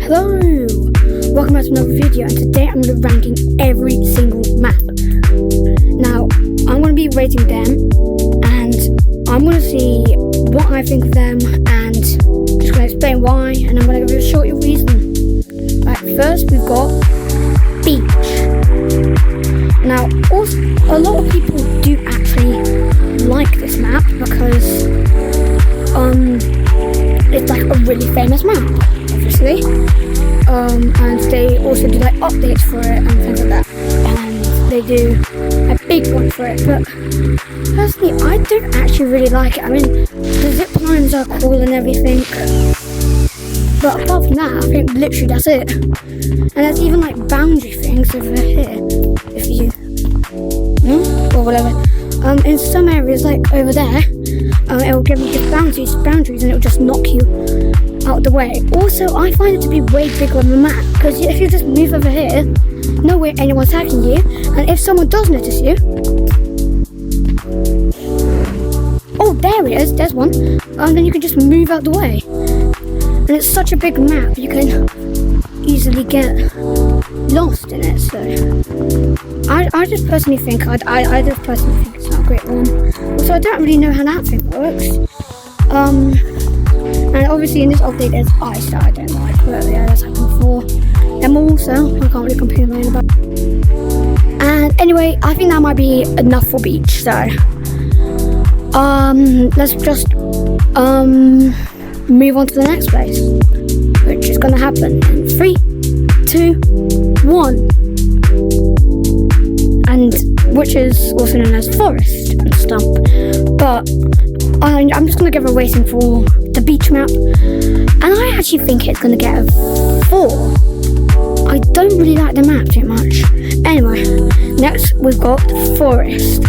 Hello! Welcome back to another video, and today I'm going to be ranking every single map. Now, I'm going to be rating them, and I'm going to see what I think of them, and just going to explain why, and I'm going to give you a short reason. Right, first we've got beach. Now, also, a lot of people do actually like this map because it's like a really famous map, obviously. And they also do like updates for it and things like that. And they do a big one for it. But personally, I don't actually really like it. I mean, the zip lines are cool and everything. But apart from that, I think literally that's it. And there's even like boundary things over here. If you or whatever. In some areas, like over there, it will give you just boundaries, and it will just knock you out the way. Also, I find it to be way bigger on the map, because if you just move over here, no way anyone's attacking you, and if someone does notice you, oh, there it is, there's one, then you can just move out the way. And it's such a big map, you can easily get lost in it. So I just personally think it's not a great one. Also, I don't really know how that thing works. And obviously in this update there's ice that I don't like, but yeah, that's happened before. Them also, I can't really complain about. And anyway, I think that might be enough for beach. So let's just move on to the next place, which is gonna happen in 3, 2, 1. And which is also known as forest and stump. But I'm just going to give a rating for the beach map, and I actually think it's going to get a 4. I don't really like the map too much. Anyway, next we've got forest.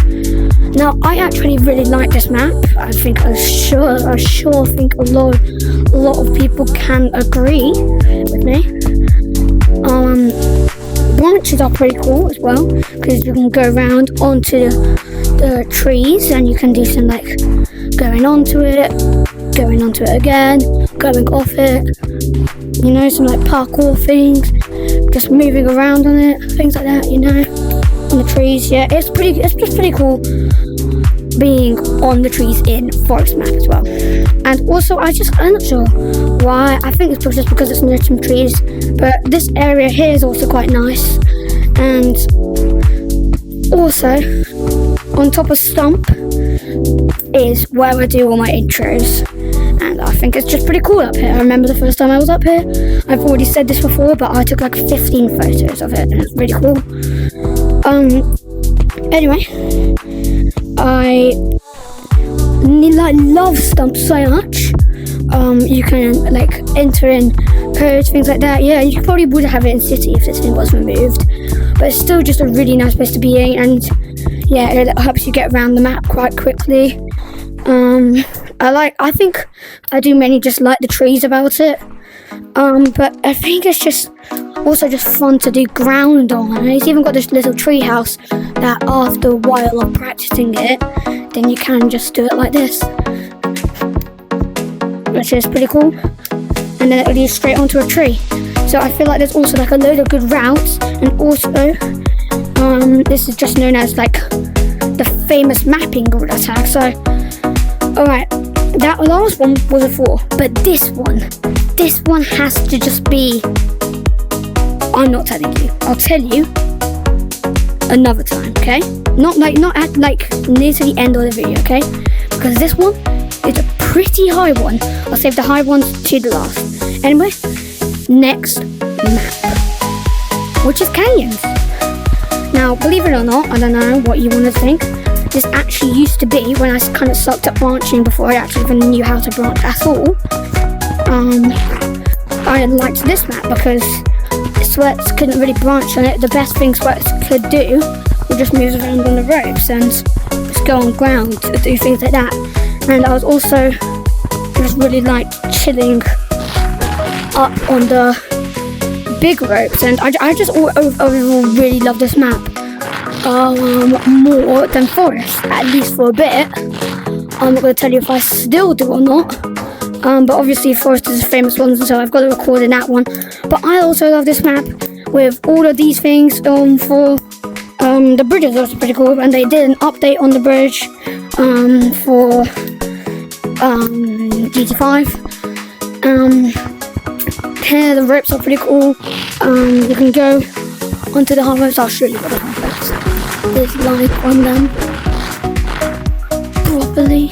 Now, I actually really like this map. I sure think a lot of people can agree with me. Branches are pretty cool as well, because you can go around onto the trees, and you can do some like going onto it again, going off it, you know, some like parkour things, just moving around on it, things like that, you know, on the trees. Yeah, it's just pretty cool being on the trees in forest map as well. And also, I'm not sure why. I think it's just because it's near some trees, but this area here is also quite nice. And also, on top of stump is where I do all my intros, and I think it's just pretty cool up here. I remember the first time I was up here, I've already said this before, but I took like 15 photos of it, and it's really cool. Anyway, I love stump so much. You can like enter in codes, things like that. Yeah, you probably would have it in city if this thing was removed, but it's still just a really nice place to be in, and yeah, it helps you get around the map quite quickly. I think I do mainly just like the trees about it, but I think it's just also just fun to do ground on. And it's even got this little tree house that after a while of practicing it, then you can just do it like this, which is pretty cool. And then it'll lead straight onto a tree. So I feel like there's also like a load of good routes, and also this is just known as like the famous mapping gorilla tag. So alright, that last one was a 4, but this one has to just be, I'm not telling you, I'll tell you another time, okay? Not at like near to the end of the video, okay? Because this one is a pretty high one. I'll save the high ones to the last. Anyway, next map, which is canyons. Now, believe it or not, I don't know what you want to think, this actually used to be, when I kind of sucked at branching before I actually even knew how to branch at all, I liked this map because Sweats couldn't really branch on it. The best thing Sweats could do was just move around on the ropes and just go on ground to do things like that. And I was also just really like chilling up on the big ropes, and I just overall really love this map more than forest, at least for a bit. I'm not going to tell you if I still do or not, But obviously Forest is the famous one, so I've got to record in that one. But I also love this map with all of these things for the bridges. Also pretty cool, and they did an update on the bridge for GT5. Here the ropes are pretty cool. You can go onto the hard ropes. I'll show you what the hard ropes. There's light on them properly.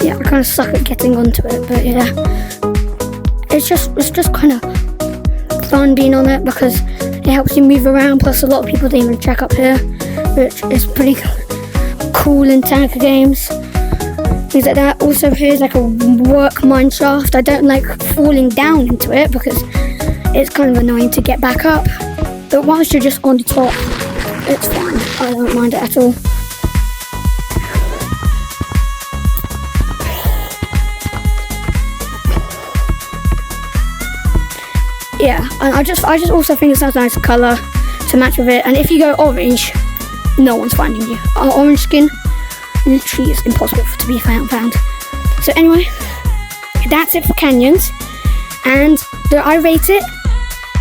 Yeah, I kind of suck at getting onto it, but yeah, it's just kind of fun being on it because it helps you move around. Plus, a lot of people don't even check up here, which is pretty cool in tag games. Things like that. Also, here's like a work mine shaft. I don't like falling down into it because it's kind of annoying to get back up. But whilst you're just on the top, it's fine. I don't mind it at all. Yeah, and I just also think it's a nice colour to match with it. And if you go orange, no one's finding you. Our orange skin literally is impossible to be found. So anyway, that's it for canyons. And do I rate it?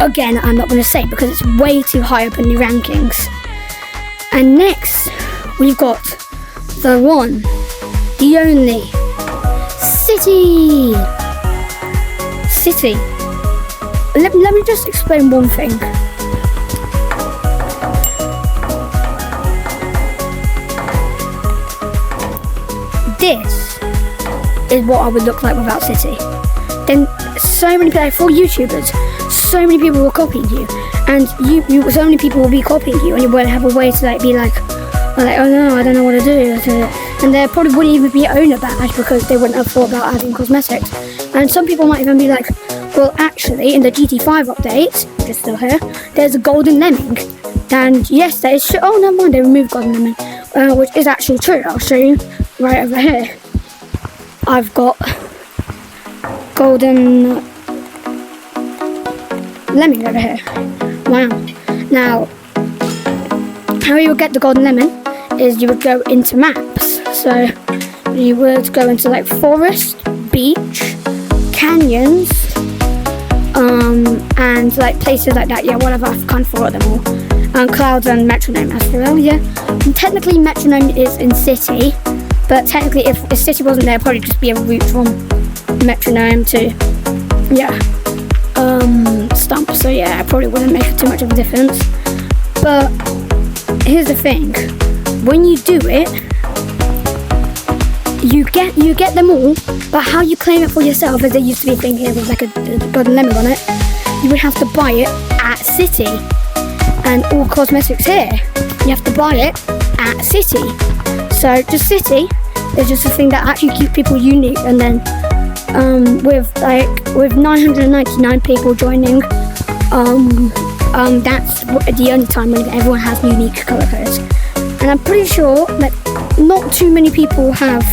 Again, I'm not going to say because it's way too high up in the rankings. And next, we've got the one, the only, City. Let me just explain one thing. This is what I would look like without City. Then so many people, for YouTubers, so many people were copying you, and so many people will be copying you, and you won't have a way to be like, oh no, I don't know what to do. And there probably wouldn't even be an owner badge because they wouldn't have thought about adding cosmetics. And some people might even be like, well, actually, in the GT5 update, which is still here, there's a golden lemming. And yes, that is true. Oh, never mind, they removed golden lemming, which is actually true. I'll show you right over here. I've got golden lemming over here. Wow. Now, how you would get the golden lemon is you would go into maps. So you would go into like forest, beach, canyons, and like places like that. Yeah, whatever, I've kind of forgot them all. Clouds and metronome as well, yeah. And technically metronome is in City, but technically if City wasn't there, it'd probably just be a route from metronome to, yeah, Stump. So yeah, it probably wouldn't make too much of a difference. But here's the thing, when you do it, you get them all, but how you claim it for yourself, as there used to be a thing here with like a golden lemon on it, you would have to buy it at City. And all cosmetics here, you have to buy it at City. So just City is just a thing that actually keeps people unique. And then with 999 people joining, that's the only time when everyone has unique colour codes. And I'm pretty sure that not too many people have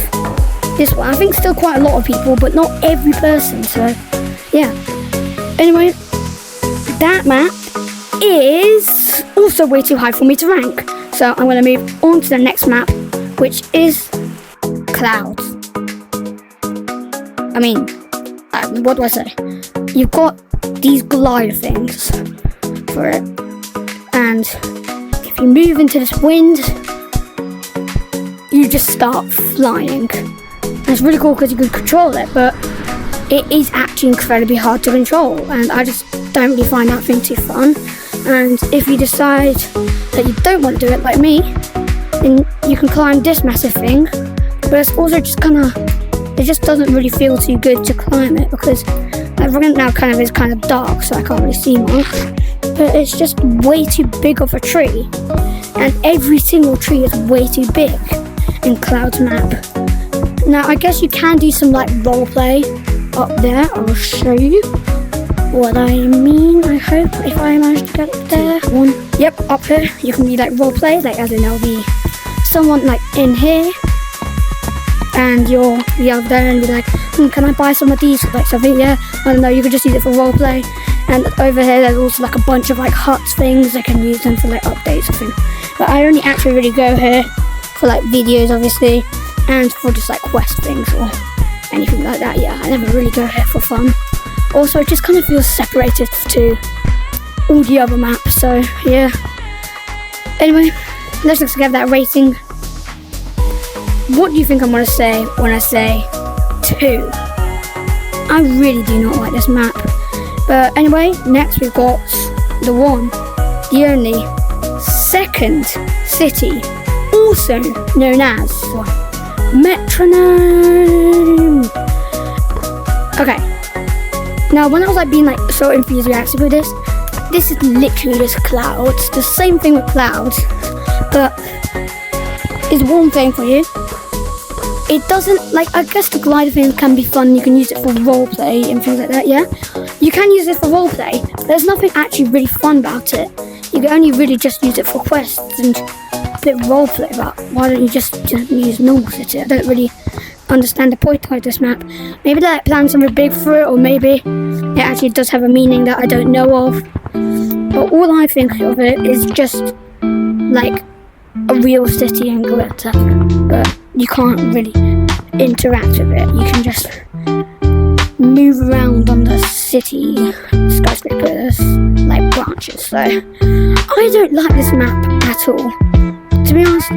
this one. I think still quite a lot of people, but not every person. So yeah. Anyway, that map is also way too high for me to rank. So I'm going to move on to the next map, which is Clouds. I mean, what do I say? You've got these glider things for it. And if you move into this wind, you just start flying. And it's really cool because you can control it, but it is actually incredibly hard to control, and I just don't really find that thing too fun. And if you decide that you don't want to do it like me, then you can climb this massive thing, but it's also just it just doesn't really feel too good to climb it because right now is kind of dark, so I can't really see much. But it's just way too big of a tree, and every single tree is way too big in Clouds map. Now I guess you can do some like role play up there. I'll show you what I mean, I hope, if I manage to get up there. Yep, up here you can be like role play, like as in there'll be someone like in here and you'll be up there and be like, can I buy some of these, like something? Yeah, I don't know, you could just use it for role play. And over here there's also like a bunch of like huts things. I can use them for like updates or things, but I only actually really go here for like videos obviously, and for just like quest things or anything like that. Yeah, I never really go here for fun. Also, it just kind of feels separated to all the other maps, so yeah. Anyway, let's just give that rating. What do you think I'm going to say when I say 2? I really do not like this map. But anyway, next we've got the one, the only, second city, also known as Metronome. Okay, now when I was being so enthusiastic with this is literally just clouds. The same thing with clouds, but it's one thing for you. It doesn't, I guess the glider thing can be fun. You can use it for roleplay and things like that, yeah? You can use it for roleplay, but there's nothing actually really fun about it. You can only really just use it for quests and a bit of roleplay about why don't you just use normal city? I don't really understand the point of this map. Maybe they're planning something big for it, or maybe it actually does have a meaning that I don't know of. But all I think of it is just a real city in glitter, but you can't really interact with it. You can just move around on the city skyscrapers like branches. So I don't like this map at all. To be honest,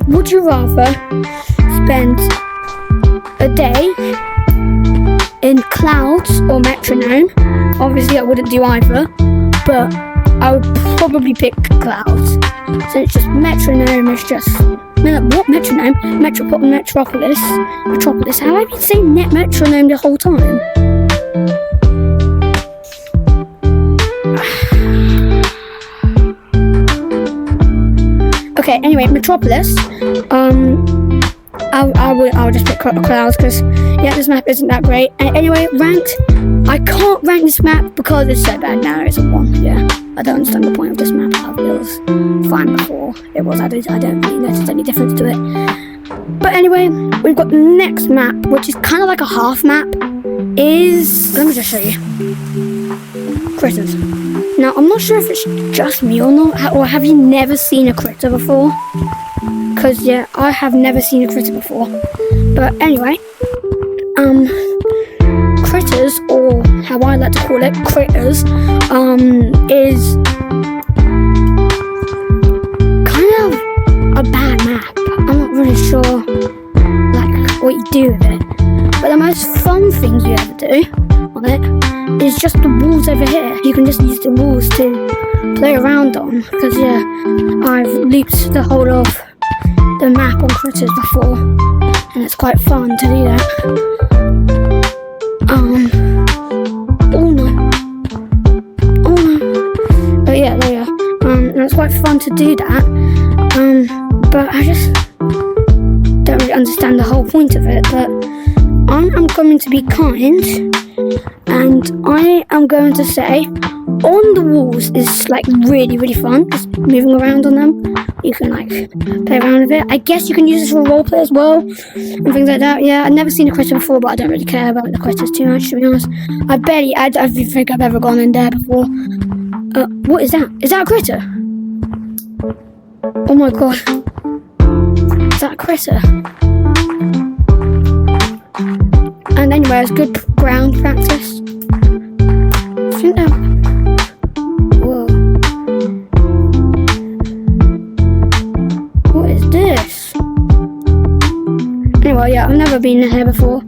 would you rather spend a day in clouds or metronome? Obviously, I wouldn't do either, but I would probably pick clouds. So it's just metronome is just... What metronome? Metropolis. Have I been saying net metronome the whole time? Okay, anyway, Metropolis. I'll just pick clouds because this map isn't that great. And anyway, ranked. I can't rank this map because it's so bad now. It's a 1. Yeah, I don't understand the point of this map. It was fine before. It was. I don't really notice any difference to it. But anyway, we've got the next map, which is kind of like a half map. Let me just show you. Critters. Now, I'm not sure if it's just me or not, or have you never seen a critter before? Because, yeah, I have never seen a critter before. But anyway, critters, or how I like to call it, critters, is kind of a bad map. I'm not really sure, what you do with it. But the most fun thing you ever do on it is just the walls over here. You can just use the walls to play around on. Because, yeah, I've looped the whole of the map on critters before, and it's quite fun to do that. But yeah, there you go. And it's quite fun to do that. But I just don't really understand the whole point of it. But I'm going to be kind, and I am going to say on the walls is really, really fun. Just moving around on them. You can play around with it. I guess you can use this for roleplay as well and things like that. Yeah, I've never seen a critter before, but I don't really care about the critters too much, to be honest. I don't think I've ever gone in there before. What is that? Is that a critter? Oh my god. Is that a critter? And anyway, it's good ground practice. I think that... Whoa. What is this? Anyway, yeah, I've never been in here before,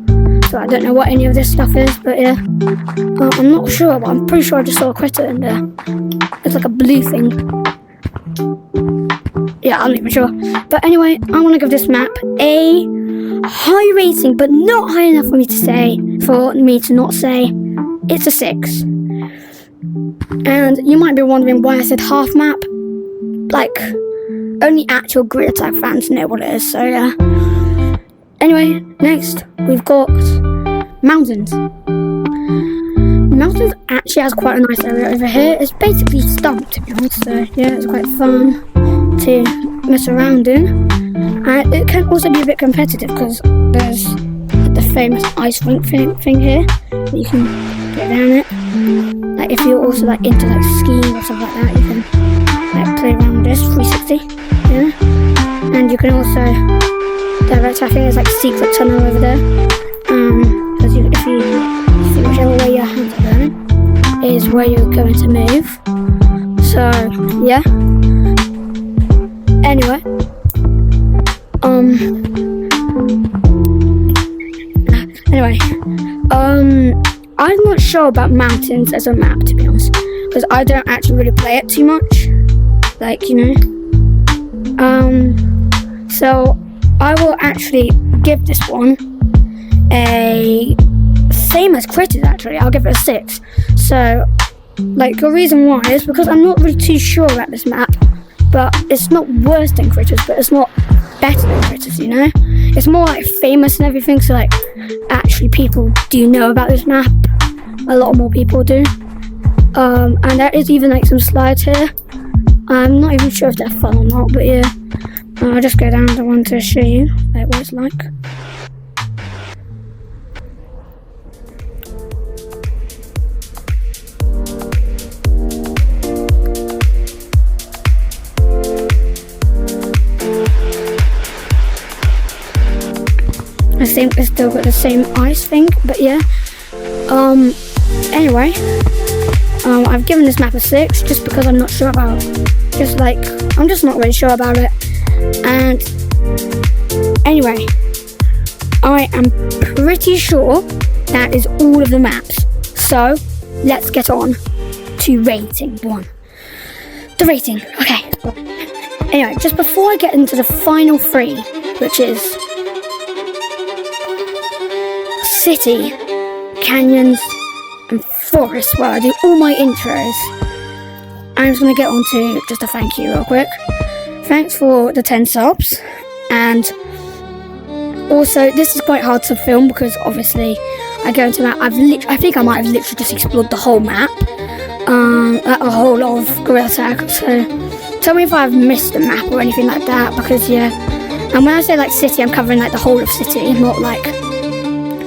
so I don't know what any of this stuff is, but yeah. I'm not sure, but I'm pretty sure I just saw a critter in there. It's like a blue thing. Yeah, I'm not even sure. But anyway, I want to give this map a high rating, but not high enough for me to not say it's a 6. And you might be wondering why I said half map. Only actual grid attack fans know what it is, so yeah. Anyway, next we've got mountains. Mountains actually has quite a nice area over here. It's basically stump, to be honest, so yeah, it's quite fun to mess around in. And it can also be a bit competitive because there's the famous ice rink thing here. You can get down it. If you're also into skiing or stuff like that, you can play around this 360. Yeah, and you can also direct. I think there's like a secret tunnel over there. Because if you see whichever way your hands are going, is where you're going to move. So yeah. Anyway, I'm not sure about mountains as a map, to be honest, because I don't actually really play it too much, like, you know. So I will actually give this one a same as Critters. Actually, I'll give it a 6. So, like, the reason why is because I'm not really too sure about this map, but it's not worse than Critters, but it's not better than Critters, you know. It's more like famous and everything, so like actually people do know about this map. A lot more people do. And there is even like some slides here. I'm not even sure if they're fun or not, but yeah. I'll just go down to one to show you like what it's like. I think it's still got the same ice thing, but yeah. Anyway, I've given this map a 6 just because I'm not sure about, I'm just not really sure about it. And anyway, I am pretty sure that is all of the maps. So let's get on to rating 1. The rating, okay. Anyway, just before I get into the final 3, which is city, canyons, and forests, where I do all my intros, I'm just going to get on to just a thank you real quick. Thanks for the 10 subs, and also this is quite hard to film because obviously I go into map. I think I might have literally just explored the whole map, a whole lot of gorilla tag. So tell me if I've missed a map or anything like that, because yeah. And when I say like city, I'm covering like the whole of city, not like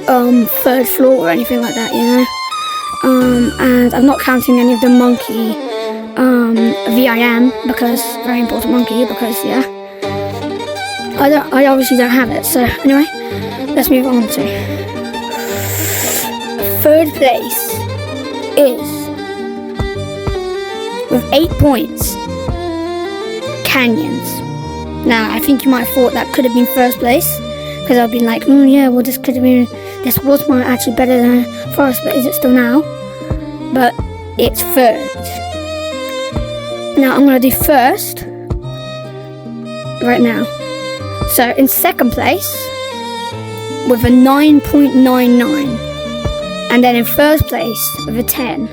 3rd floor or anything like that, you know. And I'm not counting any of the monkey VIM, because very important monkey, because yeah, I obviously don't have it. So anyway, let's move on to 3rd place is with 8 points, Canyons. Now I think you might have thought that could have been 1st place, because I've been like, yeah, well this could have been, this was more actually better than Forest, but is it still now? But it's 3rd. Now I'm going to do 1st right now. So in 2nd place with a 9.99, and then in 1st place with a 10.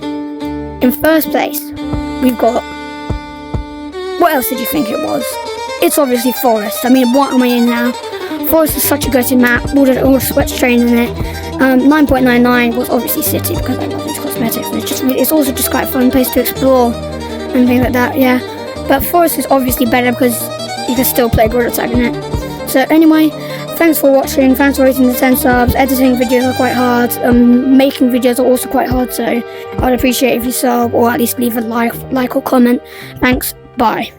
In 1st place we've got, what else did you think it was? It's obviously Forest. I mean, what am I in now? Forest is such a good map, all the sweat train in it. 9.99 was obviously city, because I love these cosmetics. It's also just quite a fun place to explore and things like that, yeah. But Forest is obviously better because you can still play gorilla tag in it. So anyway, thanks for watching, thanks for rating the 10 subs. Editing videos are quite hard, making videos are also quite hard, so I'd appreciate if you sub or at least leave a like or comment. Thanks, bye.